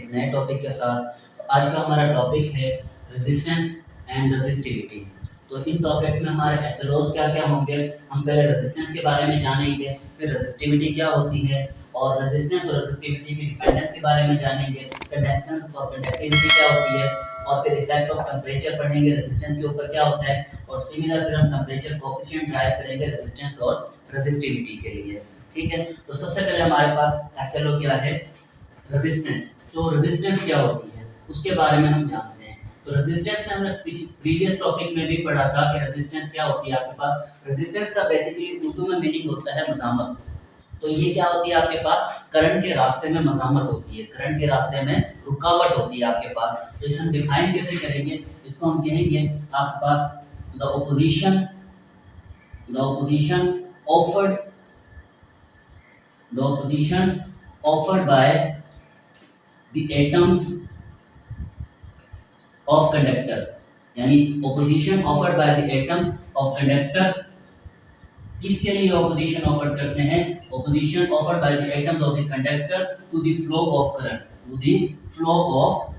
एक नए टॉपिक के साथ। आज का हमारा टॉपिक है रेजिस्टेंस एंड रेजिस्टिविटी। तो इन टॉपिक्स में हमारे एसएलओस क्या क्या होंगे। हम पहले रेजिस्टेंस के बारे में जानेंगे, फिर रेजिस्टिविटी क्या होती है, और रेजिस्टेंस और रेजिस्टिविटी की डिपेंडेंस के बारे में जानेंगे, कंडक्टेंस और कंडक्टिविटी क्या होती है, और फिर इफेक्ट ऑफ टेम्परेचर पढ़ेंगे रेजिस्टेंस के ऊपर क्या होता है, और सिमिलर फिर हम टेम्परेचर कोएफिशिएंट ड्राइव करेंगे रेजिस्टेंस और रेजिस्टिविटी के लिए। ठीक है, तो सबसे पहले हमारे पास एसएलओ क्या है, रेजिस्टेंस। तो रेजिस्टेंस क्या होती है उसके बारे में हम जानते हैं। तो रेजिस्टेंस में हमने प्रीवियस टॉपिक में भी पढ़ा था कि रेजिस्टेंस क्या होती है। आपके पास रेजिस्टेंस का बेसिकली उर्दू में मीनिंग होता है मज़ामत। तो ये क्या होती है, आपके पास करंट के रास्ते में मज़ामत होती है, करंट के रास्ते में रुकावट होती है आपके पास। तो इसे हम डिफाइन कैसे करेंगे, इसको हम कहेंगे आपके पास the opposition offered by the atoms of conductor, यानी opposition offered by the atoms of conductor। किसके लिए ऑपोजिशन ऑफर करते हैं, opposition offered by the atoms of the conductor to the flow of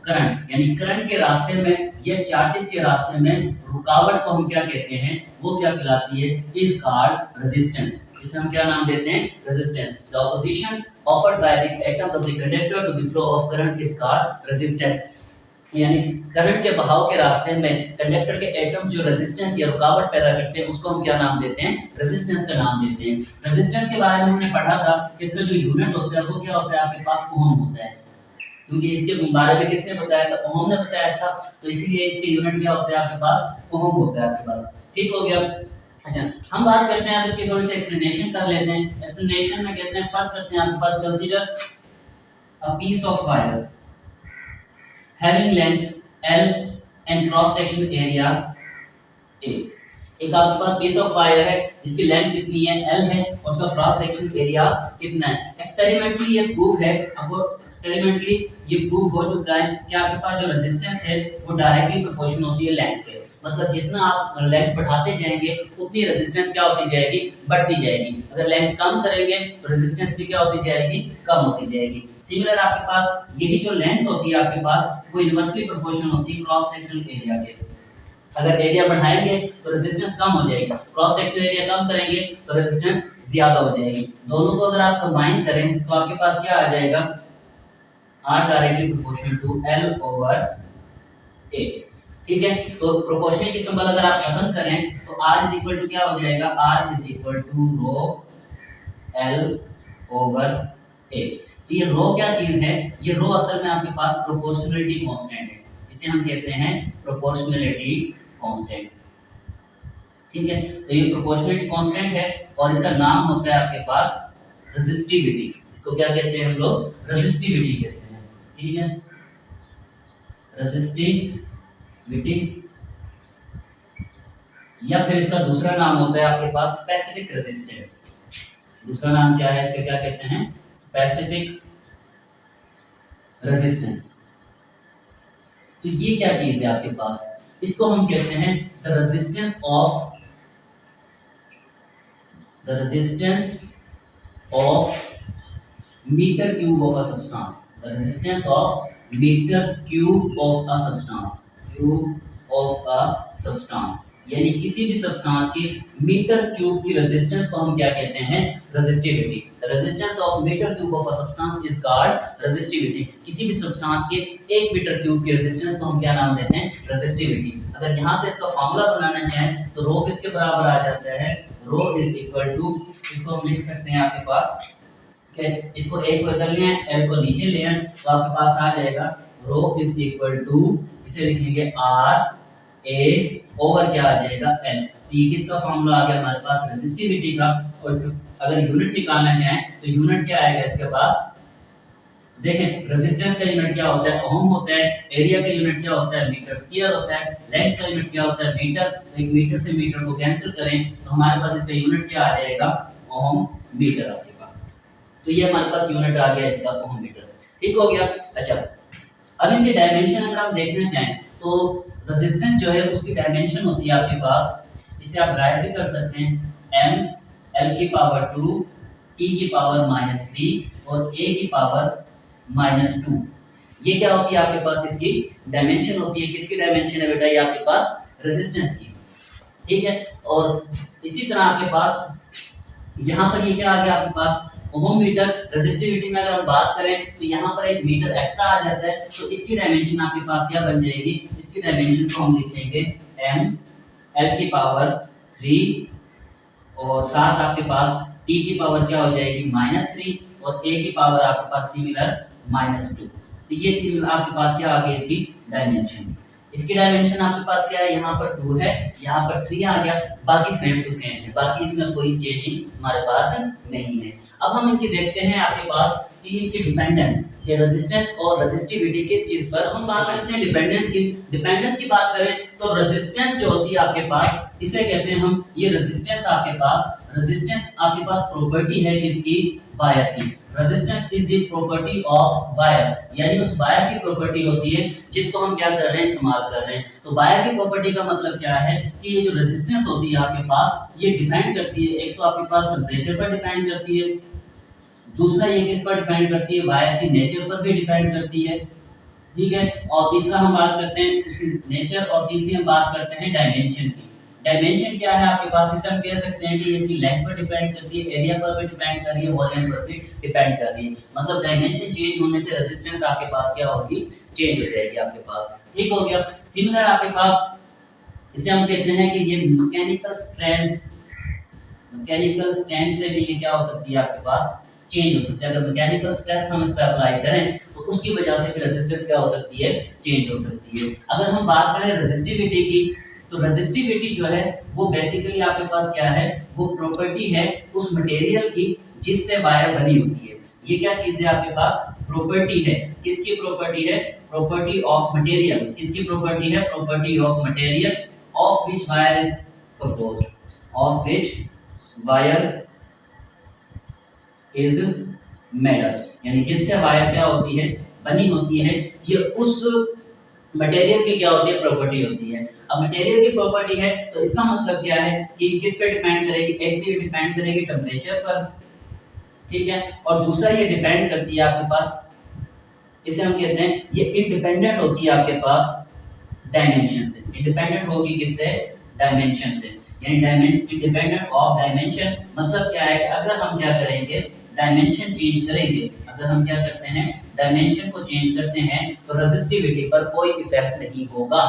current, यानी करंट के रास्ते में या चार्जेस के रास्ते में रुकावट को हम क्या कहते हैं, वो क्या कहलाती है, इज कॉल्ड रेजिस्टेंस। इसे हम क्या नाम देते हैं, resistance. The opposition offered by the atoms of the conductor to the flow of current is called resistance, यानी करंट के बहाव के रास्ते में कंडक्टर के एटम्स जो रेजिस्टेंस या रुकावट पैदा करते हैं उसको हम क्या नाम देते हैं, रेजिस्टेंस का नाम देते हैं। रेजिस्टेंस के बारे में हमने पढ़ा था कि इसका जो यूनिट होता है वो क्या होता है, आपके पास ओम होता है, क्योंकि इसके बारे में किसने बताया था, ओम ने बताया था। तो इसीलिए इसके यूनिट क्या होता है, आपके पास ओम होता है आपके पास। ठीक हो गया। अच्छा, हम बात करते हैं, अब इसकी थोड़ी सी एक्सप्लेनेशन कर लेते हैं। एक्सप्लेनेशन में कहते हैं, फर्स्ट करते हैं आपके पास, consider a piece of wire having length L and cross section area A। एक आपके पास पीस ऑफ वायर है जिसकी लेंथ कितनी है, L है, और उसका क्रॉस सेक्शन एरिया कितना है। एक्सपेरिमेंटली ये प्रूफ है, आपको एक्सपेरिमेंटली ये प्रूफ हो चुका है कि आपके पास जो रेजिस्टेंस है वो डायरेक्टली प्रोपोर्शनल होती है लेंथ के। मतलब जितना आप लेंथ बढ़ाते जाएंगे उतनी रेजिस्टेंस क्या होती जाएगी, बढ़ती जाएगी। अगर लेंथ कम करेंगे तो रेजिस्टेंस भी क्या होती जाएगी, कम होती जाएगी। सिमिलर आपके पास यही जो लेंथ होती है आपके पास वो इनवर्सली प्रोपोर्शनल होती है क्रॉस सेक्शनल एरिया के। अगर एरिया बढ़ाएंगे तो रेजिस्टेंस कम हो जाएगी, क्रॉस सेक्शनल एरिया कम करेंगे तो रेजिस्टेंस ज्यादा हो जाएगी। दोनों को अगर आप कंबाइन करें तो आपके पास क्या आ जाएगा, R directly proportional to L over A। ठीक है, तो प्रोपोर्शनल की सिंबल अगर आप खत्म करें तो R इज इक्वल टू क्या हो जाएगा, R is equal to rho L over A। तो ये रो क्या चीज है, ये रो असल में आपके पास प्रोपोर्शनलिटी कांस्टेंट है, इसे हम कहते हैं प्रोपोर्शनलिटी कांस्टेंट। ठीक है, तो ये प्रोपोर्शनलिटी कांस्टेंट है और इसका नाम होता है आपके पास रेजिस्टिविटी। इसको क्या कहते हैं हम लोग, रेजिस्टिविटी कहते हैं। ठीक है, रेजिस्टिविटी, या फिर इसका दूसरा नाम होता है आपके पास स्पेसिफिक रेजिस्टेंस। दूसरा नाम क्या है इसका, क्या कहते हैं, स्पेसिफिक रेजिस्टेंस। तो ये क्या चीज है आपके पास, इसको हम कहते हैं the resistance of metre cube of a substance. The resistance of metre cube of a substance, यानी किसी भी सब्सटेंस की मीटर क्यूब की रेजिस्टेंस को हम क्या कहते हैं, resistivity. The resistance of metre cube of a substance is called resistivity. किसी भी सब्सटेंस के 1 मीटर क्यूब की रेजिस्टेंस को हम क्या नाम देते हैं, रेजिस्टिविटी। अगर यहां से इसका फार्मूला बनाना चाहें तो रो किसके बराबर आ जाता है, रो इज इक्वल टू, इसको हम लिख सकते हैं आपके पास, ठीक है, इसको एक को इधर ले आए, L को नीचे ले आए, तो आपके पास आ जाएगा रो इज इक्वल टू, इसे लिखेंगे R A ओवर क्या आ जाएगा, L। तो ये किसका फार्मूला आ गया हमारे पास, रेजिस्टिविटी का। और अगर यूनिट निकालना चाहें तो यूनिट क्या आएगा इसके पास, देखें रेजिस्टेंस का यूनिट क्या होता है, ओम होता है, एरिया का यूनिट क्या होता है, मीटर स्क्वायर होता है, लेंथ का यूनिट क्या होता है, मीटर। तो एक मीटर से मीटर को कैंसिल करें तो हमारे पास इसका यूनिट क्या आ जाएगा, ओम मीटर आपके पास। तो ये हमारे पास यूनिट आ गया इसका, ओम मीटर। ठीक हो गया। अच्छा, अब इनके डायमेंशन अगर हम देखना चाहें तो रेजिस्टेंस जो है उसकी डायमेंशन होती है आपके पास, इसे आप ड्राइव भी कर सकते हैं, m l की पावर 2 e की पावर -3 और a की पावर -2। ये क्या होती है आपके पास, इसकी डायमेंशन होती है। किसकी डायमेंशन है बेटा, ये आपके पास रेजिस्टेंस की, ठीक है। और इसी तरह आपके पास यहाँ पर ये क्या आ गया आपके पास, ओम मीटर। रेजिस्टिविटी में अगर हम बात करें तो यहाँ पर एक मीटर एक्स्ट्रा आ जाता है, तो इसकी डायमेंशन आपके पास क्या बन जाएगी, इसकी डायमेंशन को हम लिखेंगे m l की पावर 3 और साथ आपके पास t की पावर क्या हो जाएगी -3 और a की पावर आपके पास सिमिलर -2। तो ये सिमिलर आपके पास क्या आ गई इसकी डायमेंशन। इसकी डायमेंशन आपके पास क्या है, यहाँ पर 2 है, यहाँ पर 3 आ गया, बाकी सेम टू सेम है, बाकी इसमें कोई चेंजिंग हमारे पास नहीं है। अब हम इनकी देखते हैं आपके पास कि इनकी डिपेंडेंस, ये रेजिस्टेंस और रेजिस्टिविटी किस चीज पर। हम बात करते हैं डिपेंडेंस की। डिपेंडेंस की बात करें तो रेजिस्टेंस जो होती है आपके पास, इसे कहते हैं हम, ये रेजिस्टेंस आपके पास प्रॉपर्टी है किसकी, वायर की। Resistance is the property of wire, यानी उस वायर की प्रॉपर्टी होती है जिसको हम क्या कर रहे हैं, इस्तेमाल कर रहे हैं। तो वायर की प्रॉपर्टी का मतलब क्या है कि ये जो रेजिस्टेंस होती है आपके पास, ये डिपेंड करती है, एक तो आपके पास टेम्परेचर पर डिपेंड करती है, दूसरा ये किस पर डिपेंड करती है, वायर की नेचर पर भी डिपेंड करती है, ठीक है। और तीसरा हम बात करते हैं इसकी नेचर, और तीसरी हम बात करते हैं डायमेंशन की। डायमेंशन क्या है आपके पास, इसे हम कह सकते हैं कि इसकी लेंथ पर डिपेंड करती है, एरिया पर भी डिपेंड कर रही है, वॉल्यूम पर भी डिपेंड कर रही है। मतलब डायमेंशन चेंज होने से रेजिस्टेंस आपके पास क्या होगी, चेंज हो जाएगी आपके पास, ठीक हो गया। सिमिलर आपके पास इसे हम कहते हैं कि ये मैकेनिकल स्ट्रेंथ से भी ये क्या हो सकती है आपके पास, चेंज हो सकती है। अगर मैकेनिकल स्ट्रेस हम इस पर अप्लाई करें तो उसकी वजह से भी रेजिस्टेंस क्या हो सकती है, चेंज हो सकती है। अगर हम बात करें रेजिस्टिविटी की, तो रेजिस्टिविटी जो है वो बेसिकली आपके पास क्या है, वो प्रॉपर्टी है उस मटेरियल की जिससे वायर बनी होती है। ये क्या चीज है आपके पास, प्रॉपर्टी है, किसकी प्रॉपर्टी है, प्रॉपर्टी ऑफ मटेरियल। किसकी प्रॉपर्टी है, property of material of which wire is composed, of which wire is made up, यानी जिससे वायर क्या होती है, बनी होती है। ये उस मटेरियल की क्या होती है, प्रॉपर्टी होती है। अब मटेरियल की प्रॉपर्टी है तो इसका मतलब क्या है कि किस पे डिपेंड करेगी, एक तो ये डिपेंड करेगी टेम्परेचर पर, ठीक है, और दूसरा ये डिपेंड करती है आपके पास, इसे हम कहते हैं ये इंडिपेंडेंट होती है आपके पास डायमेंशन से। इंडिपेंडेंट होगी किससे, डायमेंशन से, यानी डायमेंशन इंडिपेंडेंट ऑफ डायमेंशन। मतलब क्या है कि अगर हम क्या करेंगे, डायमेंशन चेंज करेंगे, अगर हम क्या करते हैं, डायमेंशन को चेंज करते हैं तो रेजिस्टिविटी पर कोई इफेक्ट नहीं होगा।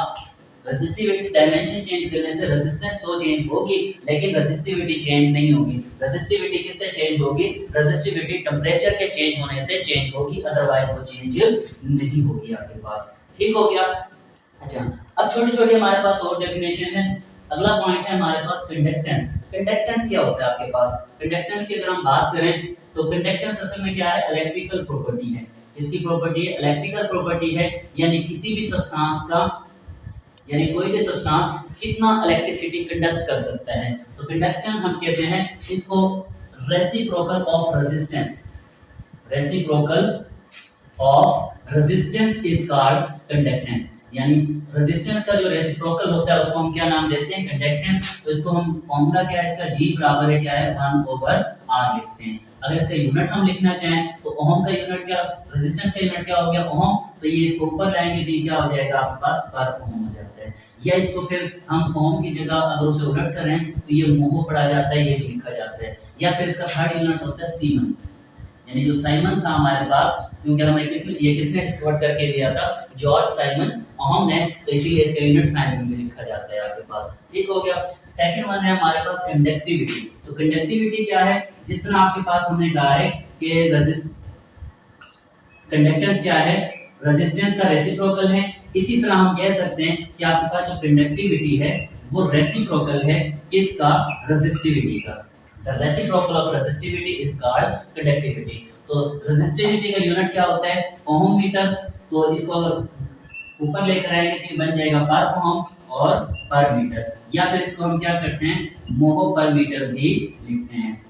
रेजिस्टिविटी डायमेंशन चेंज करने से रेजिस्टेंस तो चेंज होगी लेकिन रेजिस्टिविटी चेंज नहीं होगी। रेजिस्टिविटी किससे चेंज होगी, रेजिस्टिविटी टेम्परेचर के चेंज होने से चेंज होगी, अदरवाइज वो चेंज नहीं होगी आपके पास, ठीक हो गया। अच्छा, अब छोटी छोटी हमारे पास और डेफिनेशन है। अगला पॉइंट है हमारे पास कंडक्टेंस। कंडक्टेंस क्या होता है आपके पास, कंडक्टेंस की अगर हम बात करें तो कंडक्टेंस असल में क्या है, इलेक्ट्रिकल प्रॉपर्टी है। इसकी प्रॉपर्टी है, इलेक्ट्रिकल प्रॉपर्टी है, यानी किसी भी सब्सटेंस का, यानी कोई भी सब्सटेंस कितना इलेक्ट्रिसिटी कंडक्ट कर सकता है। तो कंडक्शन हम कहते हैं इसको reciprocal of resistance, reciprocal of resistance is called conductance. यानी रेजिस्टेंस का जो रेसिप्रोकल होता है उसको हम क्या नाम देते हैं, कंडक्टेंस। तो इसको हम फॉर्मूला क्या है इसका, G बराबर है क्या है, 1/R लिखते हैं। अगर इसका यूनिट हम लिखना चाहें तो ओम का यूनिट क्या, रेजिस्टेंस का यूनिट क्या हो गया, ओम। तो ये इसको ऊपर लाएंगे तो ये क्या हो जाएगा आपके पास, पर ओम हो जाता है। या इसको फिर हम ओम की जगह अगर उसे उलट करें तो ये मोह पड़ा जाता है, ये लिखा जाता है। या फिर इसका थर्ड यूनिट होता है सीमन, यानी जो साइमन था हमारे पास, क्योंकि हमें किसने डिस्कवर करके दिया था, जॉर्ज साइमन ओम ने, तो इसीलिए इसका यूनिट साइमन में लिखा जाता है आपके पास, ठीक हो गया। सेकंड वन है हमारे पास कंडक्टिविटी। तो कंडक्टिविटी क्या है, जिस तरह आपके पास हमने कहा है कि कंडक्टेंस क्या है, रेजिस्टेंस का रेसिप्रोकल है, इसी तरह हम कह सकते हैं कि आपके पास जो कंडक्टिविटी है वो रेसिप्रोकल है किसका, रेजिस्टिविटी का। The reciprocal of resistivity is called conductivity. तो रेजिस्टिविटी का यूनिट क्या होता है, ओम मीटर। तो इसको अगर ऊपर लेकर आएंगे तो ये बन जाएगा पर ओम और पर मीटर, या फिर इसको हम क्या करते हैं, मोह पर मीटर भी लिखते हैं,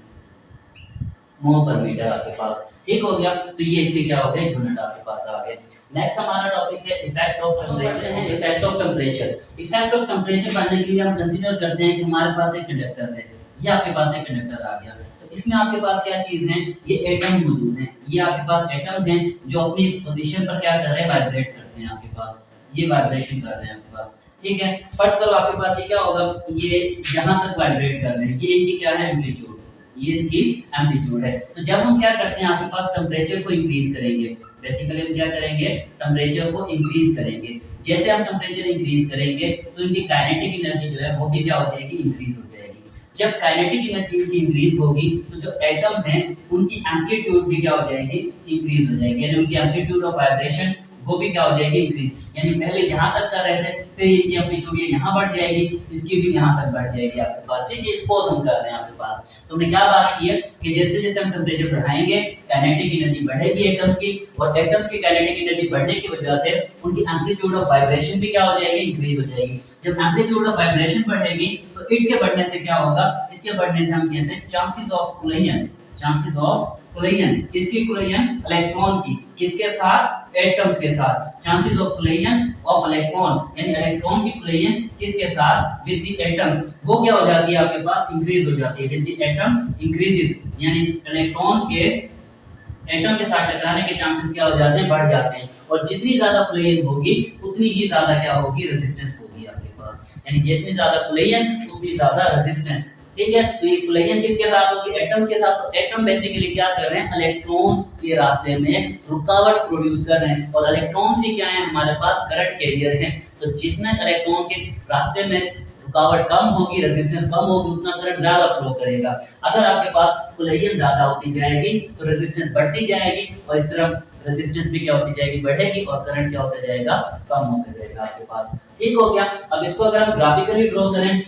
मोह पर मीटर आपके पास, ठीक हो गया। तो ये इसके क्या हो गए, यूनिट आपके पास आ गए। नेक्स्ट हमारा टॉपिक है इफेक्ट ऑफ टेम्परेचर है, effect of temperature. Effect of temperature पढ़ने के लिए हम कंसीडर करते हैं कि हमारे पास एक कंडक्टर है, ये आपके पास एक कंडक्टर आ गया। तो इसमें आपके पास क्या चीज है, ये एटम मौजूद हैं, ये आपके पास एटम्स हैं जो अपनी पोजीशन पर क्या कर रहे हैं, वाइब्रेट करते हैं आपके पास, ये वाइब्रेशन कर रहे हैं आपके पास, ठीक है। फर्स्ट करो आपके पास ये क्या होगा, ये यहाँ तक वाइब्रेट कर रहे हैं, ये इनकी क्या है, एम्पलीट्यूड, ये इनकी एम्पलीट्यूड है। तो जब हम क्या करते हैं आपके पास टेम्परेचर को इंक्रीज करेंगे, बेसिकली हम क्या करेंगे, टेम्परेचर को इंक्रीज करेंगे। जैसे हम टेम्परेचर इंक्रीज करेंगे तो इनकी काइनेटिक एनर्जी जो है वो भी क्या हो जाएगी, इंक्रीज हो जाएगी। जब काइनेटिक एनर्जी की इंक्रीज होगी तो जो एटम्स हैं उनकी एम्पलीट्यूड भी क्या हो जाएगी, इंक्रीज हो जाएगी, यानी उनकी एम्पलीट्यूड ऑफ वाइब्रेशन वो भी क्या हो जाएगी, इंक्रीज। यानी पहले यहाँ तक कर रहे थे, फिर इनकी एम्पलीट्यूड यहाँ बढ़ जाएगी, इसकी भी यहाँ तक बढ़ जाएगी आपके पास, ठीक है। सपोज हम कर रहे हैं आपके पास, तो हमने क्या बात की है कि जैसे जैसे हम टेम्परेचर बढ़ाएंगे काइनेटिक एनर्जी बढ़ेगी एटम्स की, और एटम्स की काइनेटिक एनर्जी बढ़ने की वजह से उनकी एम्पलीट्यूड ऑफ वाइब्रेशन भी क्या हो जाएगी, इंक्रीज हो जाएगी। जब एम्पलीट्यूड ऑफ वाइब्रेशन बढ़ेगी तो इसके बढ़ने से क्या होगा, इसके बढ़ने से हम कहते हैं chances of collision, chances of collision, किसकी कोलिजन, इलेक्ट्रॉन की, किसके साथ, एटम्स के साथ, chances of collision of electron, यानी इलेक्ट्रॉन की कोलिजन किसके साथ, विद द एटम्स, वो क्या हो जाती है आपके पास, इंक्रीज हो जाती है, विद द एटम इंक्रीजेस, यानी इलेक्ट्रॉन के एटम के साथ टकराने के चांसेस क्या हो जाते हैं, बढ़ जाते हैं। और जितनी ज्यादा कोलिजन होगी उतनी ही ज्यादा क्या होगी, रेजिस्टेंस होगी आपके पास, यानी जितनी ज्यादा कोलिजन उतनी ज्यादा रेजिस्टेंस, ठीक है। तो ये कोलिजन किसके साथ होगी, एटम के साथ। तो एटम बेसिकली क्या कर रहे हैं, इलेक्ट्रॉन के रास्ते में रुकावट प्रोड्यूस कर रहे हैं, और इलेक्ट्रॉन से क्या है, हमारे पास करंट कैरियर है। तो जितना इलेक्ट्रॉन के रास्ते में रुकावट कम होगी, रेजिस्टेंस कम होगी, उतना करंट ज्यादा फ्लो करेगा। अगर आपके पास कोलिजन ज्यादा होती जाएगी तो रेजिस्टेंस बढ़ती जाएगी, और इस तरह रेजिस्टेंस भी क्या होती जाएगी, बढ़ेगी, और करंट क्या होता जाएगा, कम होता जाएगा आपके पास, ठीक हो गया। अब इसको अगर हम ग्राफिकली ड्रॉ करें,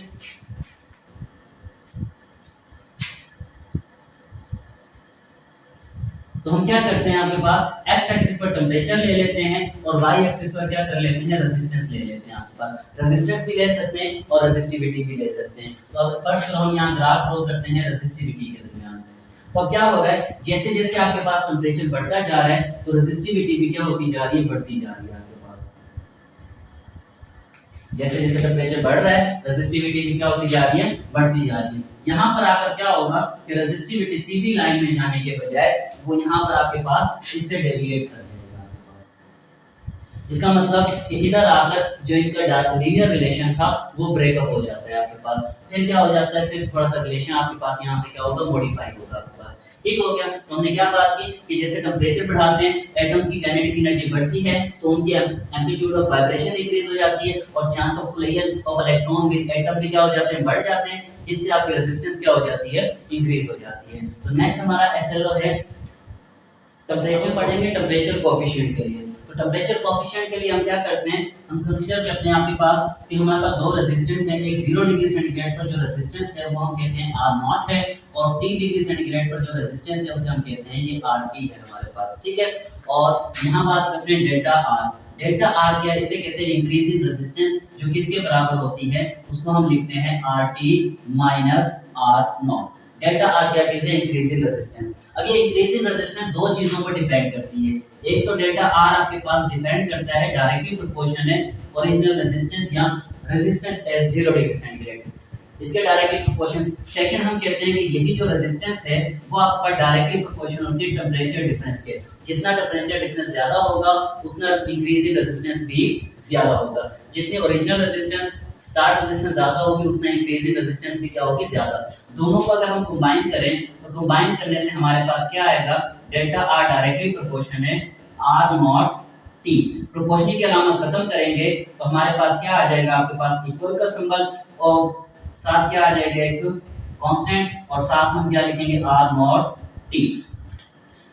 तो हम क्या करते हैं, आपके पास एक्स एक्सिस पर टेम्परेचर ले लेते हैं और वाई एक्सिस पर क्या कर लेते हैं, रेजिस्टेंस ले लेते हैं। आपके पास रेजिस्टेंस भी ले सकते हैं और रेजिस्टिविटी भी ले सकते हैं। तो अब फर्स्ट हम यहाँ ग्राफ ड्रॉ करते हैं रेजिस्टिविटी के दरमियान। तो क्या हो रहा है, जैसे जैसे आपके पास टेम्परेचर बढ़ता जा रहा है तो रेजिस्टिविटी भी क्या होती जा रही है, बढ़ती जा रही है आपके पास। जैसे जैसे टेम्परेचर बढ़ रहा है रेजिस्टिविटी भी क्या होती जा रही है, बढ़ती जा रही है। यहाँ पर आकर क्या होगा कि रेजिस्टिविटी सीधी लाइन में जाने के बजाय वो यहाँ पर आपके पास इससे डेविएट कर जाएगा आपके पास। इसका मतलब कि इधर आकर जो इनका लीनियर रिलेशन था वो ब्रेकअप हो जाता है आपके पास। फिर क्या हो जाता है, फिर थोड़ा सा रिलेशन आपके पास यहाँ से क्या होगा, मॉडिफाई होगा आपके पास, ठीक हो गया। तो हमने क्या बात की कि जैसे टेम्परेचर बढ़ाते हैं एटम्स की काइनेटिक एनर्जी बढ़ती है तो उनकी एम्पलीट्यूड ऑफ वाइब्रेशन इंक्रीज हो जाती है, और chance of collision of electron with atom भी क्या हो जाते हैं, बढ़ जाते हैं, जिससे आपकी रेजिस्टेंस क्या हो जाती है, इंक्रीज हो जाती है। तो नेक्स्ट हमारा एसएलओ है, टेम्परेचर पढ़ेंगे टेम्परेचर कोएफिशिएंट के लिए। तो टेम्परेचर कोएफिशिएंट के लिए हम क्या करते हैं, हम कंसीडर करते हैं आपके पास कि हमारे पास दो रेजिस्टेंस है, एक 0 डिग्री सेंटीग्रेड पर जो रेजिस्टेंस है वो हम कहते हैं R0 है, और T डिग्री सेंटीग्रेड पर जो रेजिस्टेंस है उसे हम कहते हैं ये RT है हमारे पास, ठीक है। और यहाँ बात करते हैं डेल्टा R। डेल्टा R क्या है, इसे कहते हैं इंक्रीज इन रेजिस्टेंस, जो किसके बराबर होती है, उसको हम लिखते हैं RT minus R0। Delta R क्या चीज है, इंक्रीज इन रेजिस्टेंस। अब ये इंक्रीज इन रेजिस्टेंस दो चीजों पर डिपेंड करती है। एक तो डेल्टा R आपके पास डिपेंड करता है डायरेक्टली प्रोपोर्शनल है ओरिजिनल रेजिस्टेंस या रेजिस्टेंस एट 0 डिग्री सेंटीग्रेड, इसके डायरेक्टली प्रोपोर्शनल। सेकंड हम कहते हैं कि यही जो रेजिस्टेंस है वो आपका डायरेक्टली प्रोपोर्शनल होती है टेंपरेचर डिफरेंस के। जितना टेंपरेचर डिफरेंस ज्यादा होगा उतना इंक्रीज इन रेजिस्टेंस भी ज्यादा होगा। जितनी ओरिजिनल रेजिस्टेंस स्टार्ट रेजिस्टेंस ज्यादा होगी उतना इंक्रीज इन रेजिस्टेंस भी क्या होगी, ज्यादा। दोनों को अगर हम कंबाइन करें तो कंबाइन करने से हमारे पास क्या आएगा, डेल्टा R डायरेक्टली प्रोपोर्शनल है R0 T। प्रोपोर्शनल की अलामत खत्म करेंगे तो हमारे पास क्या आ जाएगा, आपके पास इक्वल का सिंबल और साथ क्या आ जाएगा, एक कांस्टेंट, और साथ हम क्या लिखेंगे R0 T।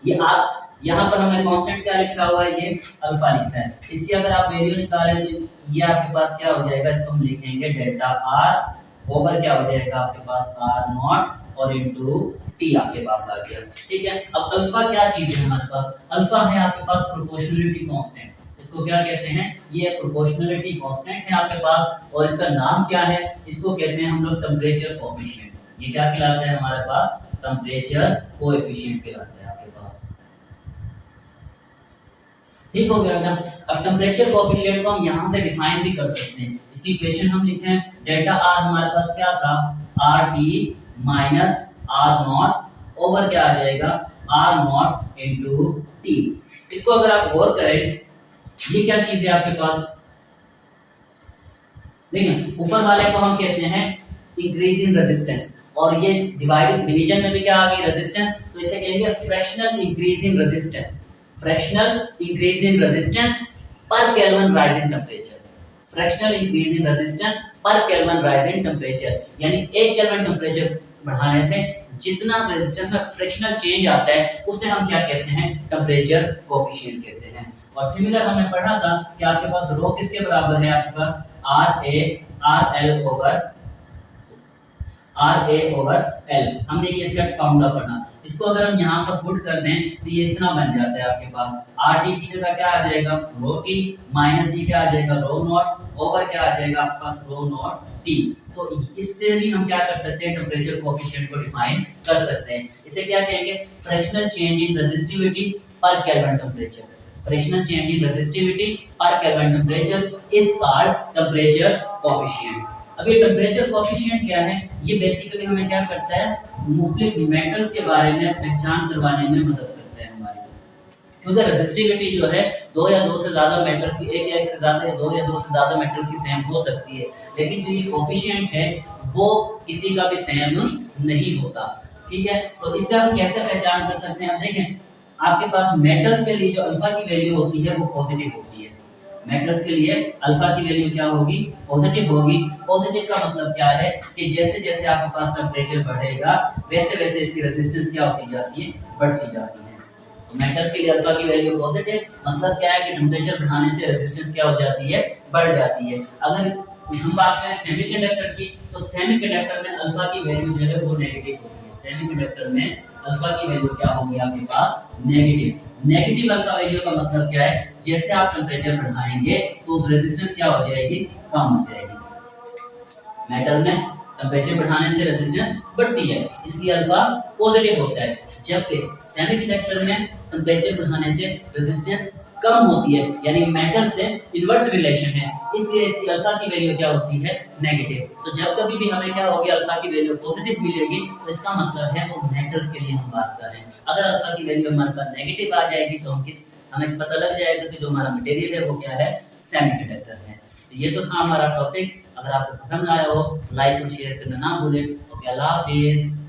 ये आप यहाँ पर हमने कांस्टेंट क्या लिखा हुआ है, ये अल्फा लिखा है। इसकी अगर आप वैल्यू निकालें तो ये आपके पास क्या हो जाएगा, इसको हम लिखेंगे डेल्टा R ओवर क्या हो जाएगा आपके पास R0 और इनटू T आपके पास आ गया, ठीक है। अब अल्फा क्या चीज है हमारे पास, अल्फा है आपके पास प्रोपोर्शनलिटी कांस्टेंट। इसको क्या कहते हैं, ये प्रोपोर्शनलिटी कांस्टेंट है आपके पास, और इसका नाम क्या है, इसको कहते हैं हम लोग टेंपरेचर कोएफिशिएंट। ये क्या कहलाता है हमारे पास, टेंपरेचर कोएफिशिएंट कहलाता है आपके पास, ठीक हो गया ना। अब टेंपरेचर कोएफिशिएंट को हम यहां से डिफाइन भी कर सकते हैं। इसकी इक्वेशन हम लिखें, डेल्टा R हमारे पास क्या था, RT माइनस R0 ओवर क्या आ जाएगा आर नॉट इंटू टी। इसको अगर आप गौर करें, ये क्या चीज है आपके पास, देखिए ऊपर वाले को हम कहते हैं इंक्रीज इन रेजिस्टेंस, और ये डिवीजन में भी क्या आ गई रेजिस्टेंस, तो इसे कहेंगे fractional increase in resistance. Fractional increase in resistance पर kelvin rise in temperature. Fractional increase in resistance पर केल्विन राइज इन टेंपरेचर, यानी 1 केल्विन टेंपरेचर बढ़ाने से जितना रेजिस्टेंस में फ्रैक्शनल चेंज आता है उसे हम क्या कहते हैं, टेंपरेचर कोएफिशिएंट कहते हैं। और सिमिलर हमने पढ़ा था कि आपके पास रो किसके बराबर है, आपके पास आर ए ओवर एल। हमने ये इसका फॉर्मूला पढ़ा, इसको अगर हम यहाँ पर पुट कर दें तो ये इस तरह बन जाता है आपके पास आर टी की जगह क्या आ जाएगा रो टी, माइनस ये क्या आ जाएगा रो नॉट, ओवर क्या आ जाएगा आपके पास रो नॉट टी। तो इससे भी हम क्या कर सकते हैं, टेंपरेचर कोएफिशिएंट को डिफाइन कर सकते हैं। इसे क्या कहेंगे, फ्रैक्शनल चेंज इन रेजिस्टिविटी पर kelvin temperature. Fractional change in resistivity पर kelvin temperature is called temperature coefficient. अब ये टेंपरेचर कोएफिशिएंट क्या है, ये बेसिकली हमें क्या करता है, मुख्तलिफ मेटल्स के बारे में पहचान करवाने में मदद करता है हमारी। क्योंकि रेजिस्टिविटी जो है दो या दो से ज्यादा मेटल्स की, एक या एक से ज्यादा या दो से ज्यादा मेटल्स की सेम हो सकती है, लेकिन जो ये कोएफिशिएंट है वो किसी का भी सेम नहीं होता। ठीक है, तो इससे हम कैसे पहचान कर सकते हैं, आप देखें आपके पास मेटल्स के लिए जो अल्फा की वैल्यू होती है वो पॉजिटिव होती है। मेटल्स के लिए अल्फा की वैल्यू क्या होगी, पॉजिटिव होगी। पॉजिटिव का मतलब क्या है कि जैसे जैसे आपके पास टेंपरेचर बढ़ेगा वैसे वैसे इसकी रेजिस्टेंस क्या होती जाती है, बढ़ती जाती है। तो मेटल्स के लिए अल्फा की वैल्यू पॉजिटिव, मतलब क्या है कि टेंपरेचर बढ़ाने से रेजिस्टेंस क्या हो जाती है, बढ़ जाती है। अगर हम बात करें सेमीकंडक्टर की, तो सेमीकंडक्टर में अल्फा की वैल्यू जो है वो नेगेटिव होती है। सेमीकंडक्टर में अल्फा की वैल्यू क्या होगी आपके पास, नेगेटिव। नेगेटिव अल्फा वैल्यू का मतलब क्या है, जैसे आप टेंपरेचर बढ़ाएंगे तो उस रेजिस्टेंस क्या हो जाएगी, कम हो जाएगी। मेटल में टेंपरेचर बढ़ाने से रेजिस्टेंस बढ़ती है, इसलिए अल्फा पॉजिटिव होता है। जबकि सेमीकंडक्टर में टेंपरेचर बढ़ाने से रेजिस्टेंस कम होती है, यानी मेटल से इनवर्स रिलेशन है, इसलिए इसकी अल्फा की वैल्यू क्या होती है, नेगेटिव। तो जब कभी भी हमें क्या होगी, अल्फा की वैल्यू पॉजिटिव मिलेगी, तो इसका मतलब है वो मेटल्स के लिए हम बात कर रहे हैं। अगर अल्फा की वैल्यू हमारे पास नेगेटिव आ जाएगी तो हमें पता लग जाएगा कि जो हमारा मटेरियल है वो क्या है, सेमीकंडक्टर है। तो ये तो था हमारा टॉपिक। अगर आपको पसंद आया हो लाइक और शेयर करना ना भूलें। ओके, अल्लाह हाफिज।